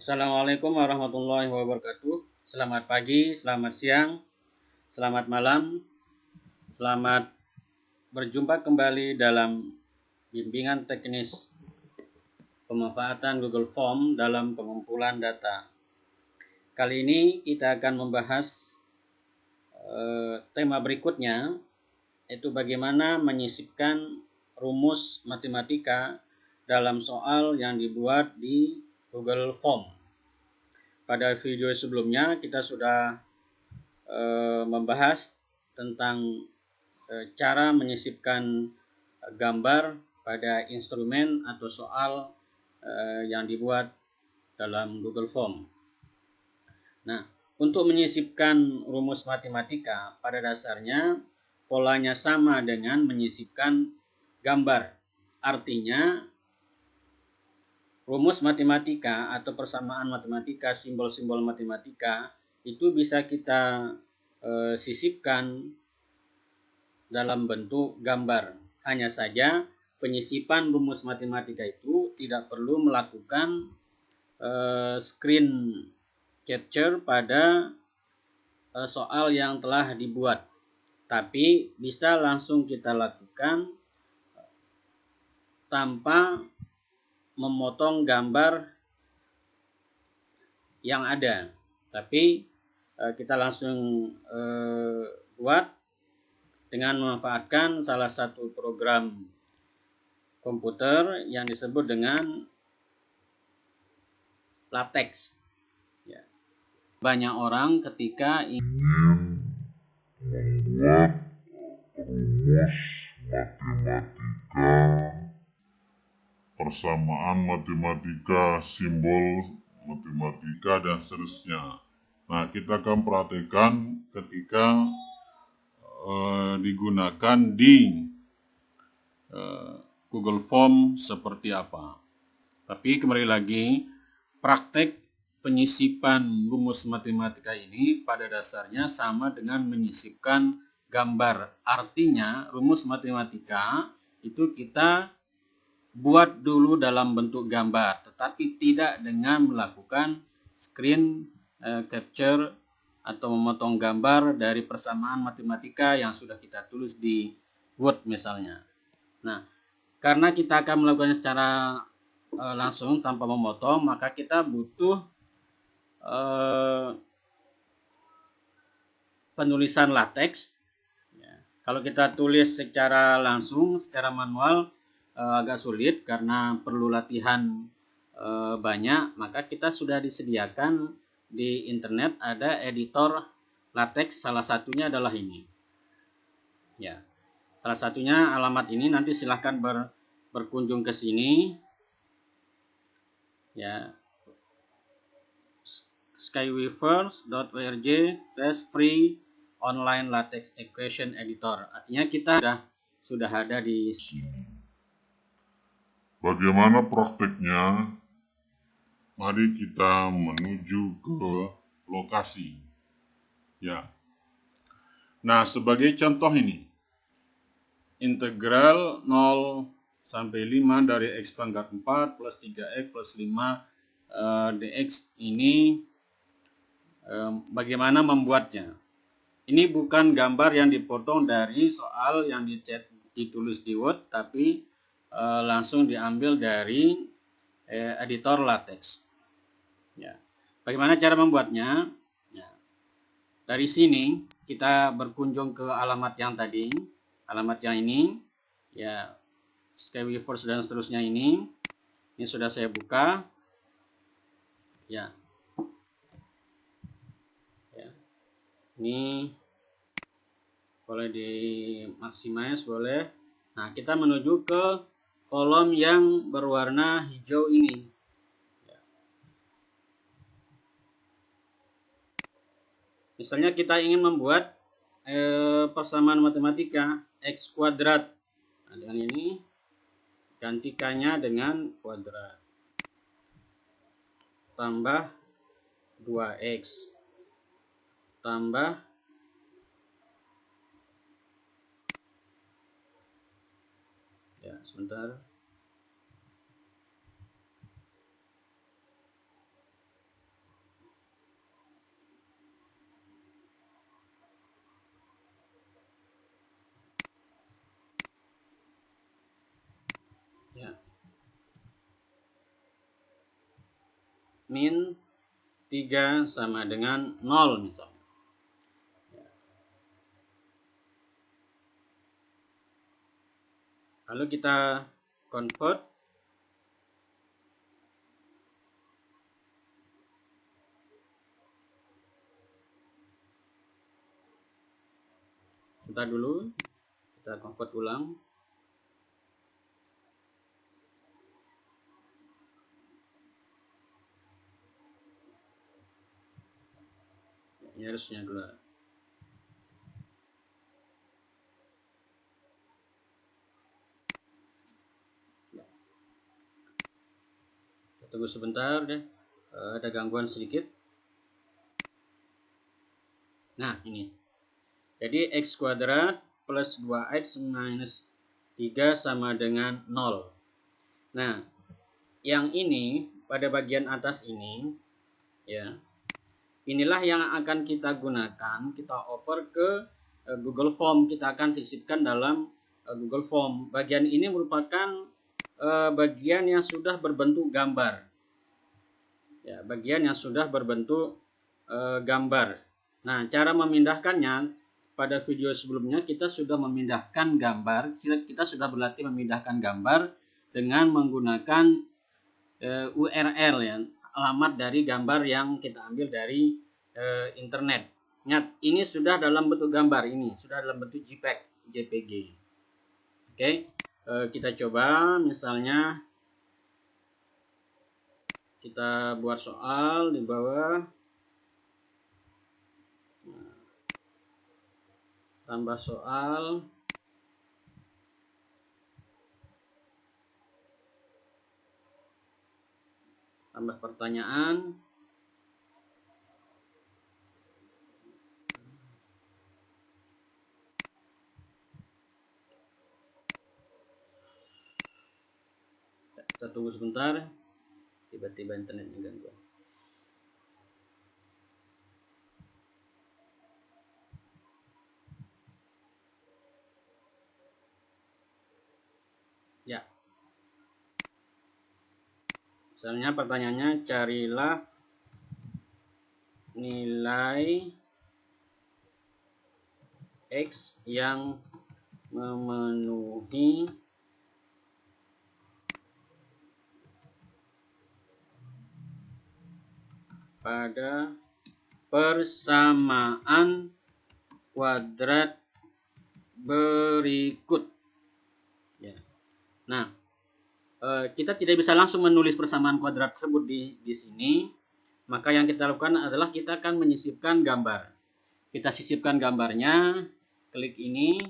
Assalamualaikum warahmatullahi wabarakatuh. Selamat pagi, selamat siang, selamat malam, selamat berjumpa kembali dalam bimbingan teknis pemanfaatan Google Form dalam pengumpulan data. Kali ini kita akan membahas tema berikutnya, yaitu bagaimana menyisipkan rumus matematika dalam soal yang dibuat di Google Form. Pada video sebelumnya kita sudah membahas tentang cara menyisipkan gambar pada instrumen atau soal yang dibuat dalam Google Form. Nah, untuk menyisipkan rumus matematika pada dasarnya polanya sama dengan menyisipkan gambar. Artinya rumus matematika atau persamaan matematika, simbol-simbol matematika itu bisa kita sisipkan dalam bentuk gambar. Hanya saja penyisipan rumus matematika itu tidak perlu melakukan screen capture pada soal yang telah dibuat, tapi bisa langsung kita lakukan tanpa memotong gambar yang ada, tapi kita langsung buat dengan memanfaatkan salah satu program komputer yang disebut dengan LaTeX. Ya. Banyak orang ketika ingin membuat rumus matematika, persamaan matematika, simbol matematika, dan seterusnya. Nah, kita akan perhatikan ketika digunakan di Google Form seperti apa. Tapi kembali lagi, praktek penyisipan rumus matematika ini pada dasarnya sama dengan menyisipkan gambar. Artinya rumus matematika itu kita buat dulu dalam bentuk gambar, tetapi tidak dengan melakukan screen capture atau memotong gambar dari persamaan matematika yang sudah kita tulis di Word misalnya. Nah, karena kita akan melakukannya secara langsung tanpa memotong, maka kita butuh penulisan LaTeX. Ya. Kalau kita tulis secara langsung, secara manual agak sulit karena perlu latihan banyak, maka kita sudah disediakan di internet ada editor LaTeX, salah satunya adalah ini. Ya, salah satunya alamat ini, nanti silahkan berkunjung ke sini. Ya, skyweavers.org/free online LaTeX equation editor. Artinya kita sudah ada di sini. Bagaimana prakteknya? Mari kita menuju ke lokasi. Ya. Nah, sebagai contoh ini, integral 0 sampai 5 dari x pangkat 4 plus 3x plus 5 dx ini bagaimana membuatnya? Ini bukan gambar yang dipotong dari soal yang ditulis di Word, tapi langsung diambil dari editor LaTeX. Ya. Bagaimana cara membuatnya? Ya. Dari sini kita berkunjung ke alamat yang tadi, alamat yang ini, ya, Skyweavers dan seterusnya ini sudah saya buka. Ya. Ya. Ini boleh dimaksimis, boleh. Nah, kita menuju ke kolom yang berwarna hijau ini. Misalnya kita ingin membuat persamaan matematika x kuadrat. Nah, dengan ini gantikannya dengan kuadrat tambah 2x tambah ya sebentar min 3 sama dengan 0 misalnya. Lalu kita convert sebentar dulu, kita convert ulang. Ini harusnya dulu. Tunggu sebentar deh, ada gangguan sedikit. Nah, ini. Jadi x kuadrat plus 2x minus 3 sama dengan 0. Nah, yang ini pada bagian atas ini, ya, inilah yang akan kita gunakan, kita oper ke Google Form. Kita akan sisipkan dalam Google Form. Bagian ini merupakan bagian yang sudah berbentuk gambar. Ya, bagian yang sudah berbentuk gambar. Nah, cara memindahkannya, pada video sebelumnya kita sudah memindahkan gambar. Kita sudah berlatih memindahkan gambar dengan menggunakan URL, ya, alamat dari gambar yang kita ambil dari internet. Ingat, ini sudah dalam bentuk gambar, ini sudah dalam bentuk JPG. Oke, kita coba misalnya kita buat soal di bawah, tambah soal, tambah pertanyaan, kita tunggu sebentar, tiba-tiba internetnya gangguan. Ya, misalnya pertanyaannya, carilah nilai X yang memenuhi pada persamaan kuadrat berikut. Ya. Nah, kita tidak bisa langsung menulis persamaan kuadrat tersebut di sini. Maka yang kita lakukan adalah kita akan menyisipkan gambar. Kita sisipkan gambarnya, klik ini.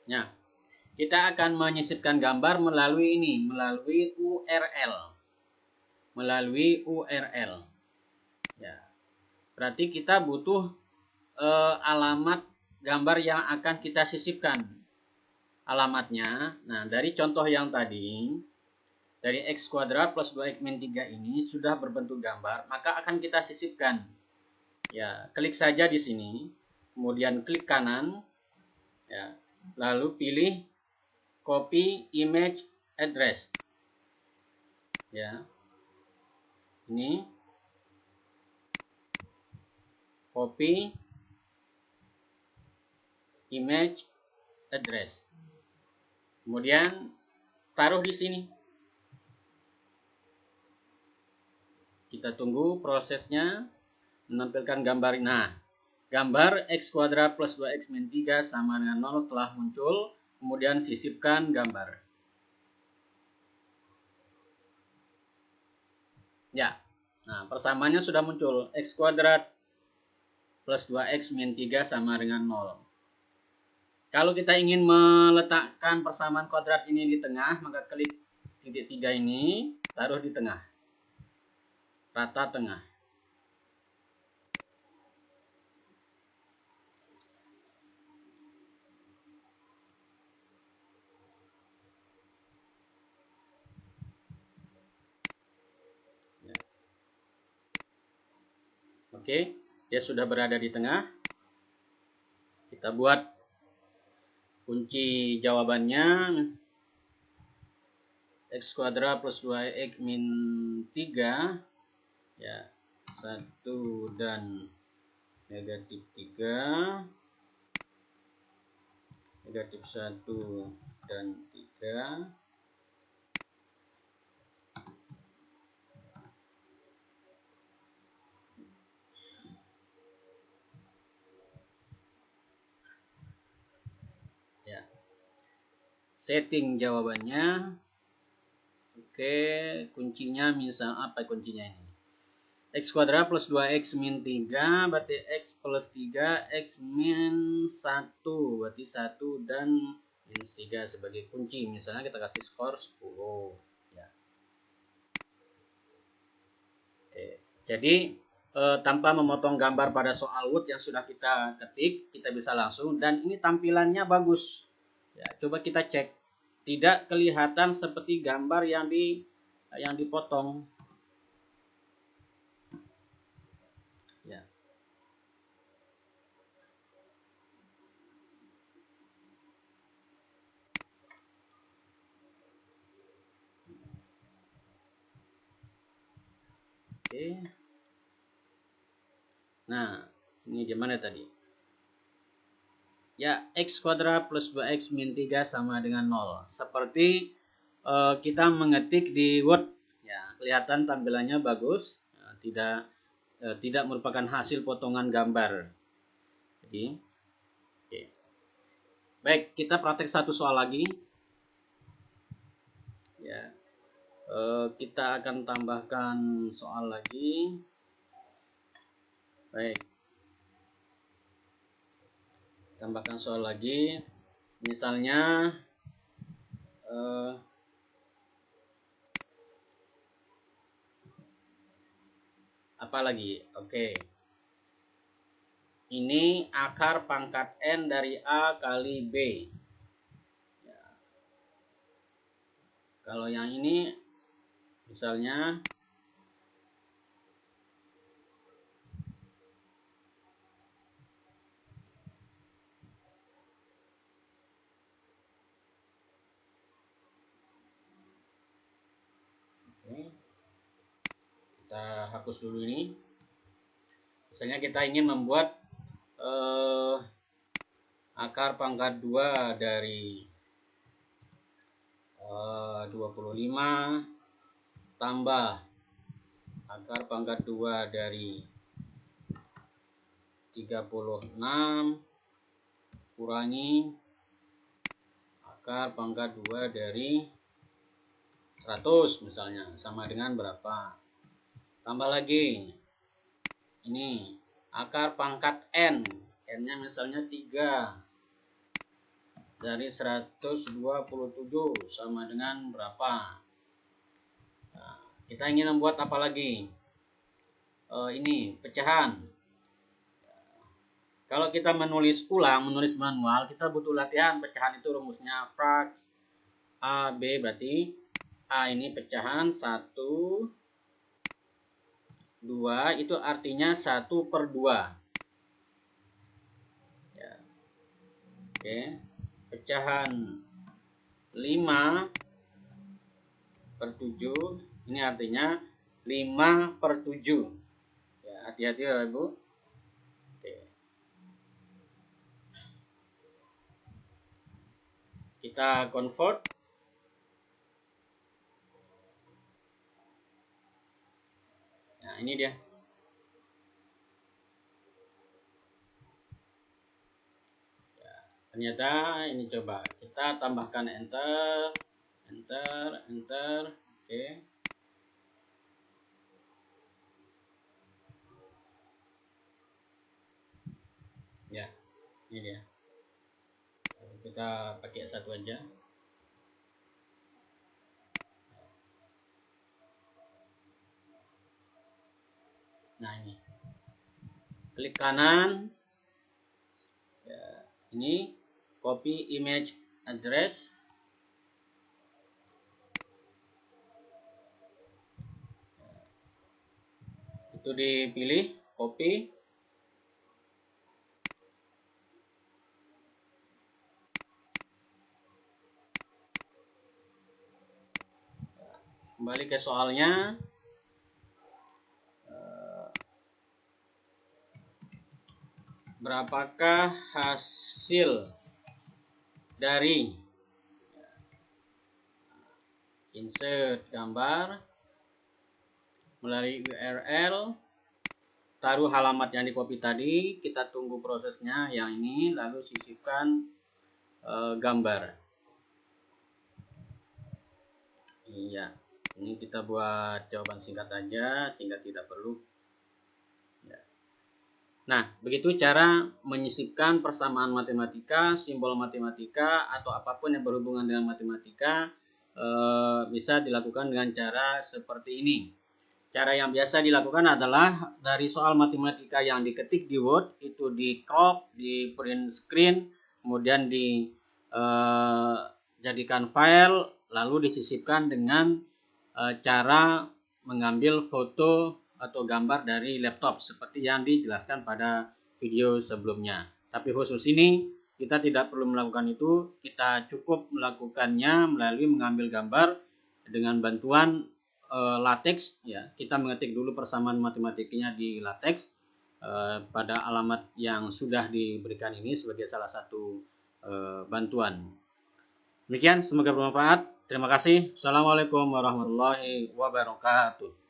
Ya, kita akan menyisipkan gambar melalui ini, melalui URL. Melalui URL. Ya. Berarti kita butuh alamat gambar yang akan kita sisipkan. Alamatnya, nah dari contoh yang tadi, dari x kuadrat plus 2x min 3 ini sudah berbentuk gambar, maka akan kita sisipkan. Ya, klik saja di sini, kemudian klik kanan, ya, lalu pilih copy image address. Ya. Ini copy image address. Kemudian taruh di sini. Kita tunggu prosesnya menampilkan gambar. Nah, gambar x kuadrat plus 2x min 3 sama dengan 0 telah muncul. Kemudian sisipkan gambar. Ya, nah persamaannya sudah muncul. X kuadrat plus 2x min 3 sama dengan 0. Kalau kita ingin meletakkan persamaan kuadrat ini di tengah, maka klik titik 3 ini, taruh di tengah. rata tengah. Ya. Oke, dia sudah berada di tengah. Kita buat kunci jawabannya. X kuadrat plus 2x min 3, ya, 1 dan negatif 3, negatif 1 dan 3, ya. Setting jawabannya. Oke, kuncinya misal apa kuncinya ini? X kuadrat plus 2x min 3 berarti x plus 3, x min 1 berarti 1 dan minus 3 sebagai kunci. Misalnya kita kasih skor 10, ya. Oke. Jadi tanpa memotong gambar pada soal Word yang sudah kita ketik, kita bisa langsung, dan ini tampilannya bagus. Ya, coba kita cek. Tidak kelihatan seperti gambar yang dipotong. Ya. Oke. Nah, ini gimana tadi? Ya, x kuadrat plus 2x min 3 sama dengan 0. Seperti kita mengetik di Word. Ya, kelihatan tampilannya bagus. Ya, tidak merupakan hasil potongan gambar. Jadi, oke. Baik, kita praktek satu soal lagi. Ya, kita akan tambahkan soal lagi. Baik, tambahkan soal lagi. Misalnya apa lagi? Oke. Ini akar pangkat N dari A kali B. Ya. Kalau yang ini misalnya kita hapus dulu ini. Misalnya kita ingin membuat akar pangkat 2 dari 25 tambah akar pangkat 2 dari 36 kurangi akar pangkat 2 dari 100 misalnya, sama dengan berapa? Tambah lagi ini akar pangkat N, N-nya misalnya 3 dari 127 sama dengan berapa? Nah, kita ingin membuat apa lagi? Ini pecahan. Kalau kita menulis manual, kita butuh latihan. Pecahan itu rumusnya fraks A, B, berarti A ini pecahan 1, 2, itu artinya 1/2. Ya. Oke. Pecahan 5/7, ini artinya 5/7. Ya, hati-hati ya Ibu. Oke. Kita convert. Nah, ini dia. Ya, ternyata ini coba kita tambahkan enter, enter, enter. Oke. Ya, ini dia. Kita pakai satu aja. Nah, ini klik kanan, ya, ini copy image address. Itu dipilih copy. Kembali ke soalnya. Berapakah hasil dari insert gambar melalui URL, taruh halamat yang di copy tadi, kita tunggu prosesnya yang ini, lalu sisipkan gambar. Iya, ini kita buat jawaban singkat aja, sehingga tidak perlu. Nah, begitu cara menyisipkan persamaan matematika, simbol matematika, atau apapun yang berhubungan dengan matematika bisa dilakukan dengan cara seperti ini. Cara yang biasa dilakukan adalah dari soal matematika yang diketik di Word, itu di crop, di print screen, kemudian dijadikan file, lalu disisipkan dengan cara mengambil foto atau gambar dari laptop seperti yang dijelaskan pada video sebelumnya. Tapi khusus ini kita tidak perlu melakukan itu, kita cukup melakukannya melalui mengambil gambar dengan bantuan latex. Ya, kita mengetik dulu persamaan matematikanya di latex pada alamat yang sudah diberikan ini sebagai salah satu bantuan. Demikian, semoga bermanfaat. Terima kasih. Assalamualaikum warahmatullahi wabarakatuh.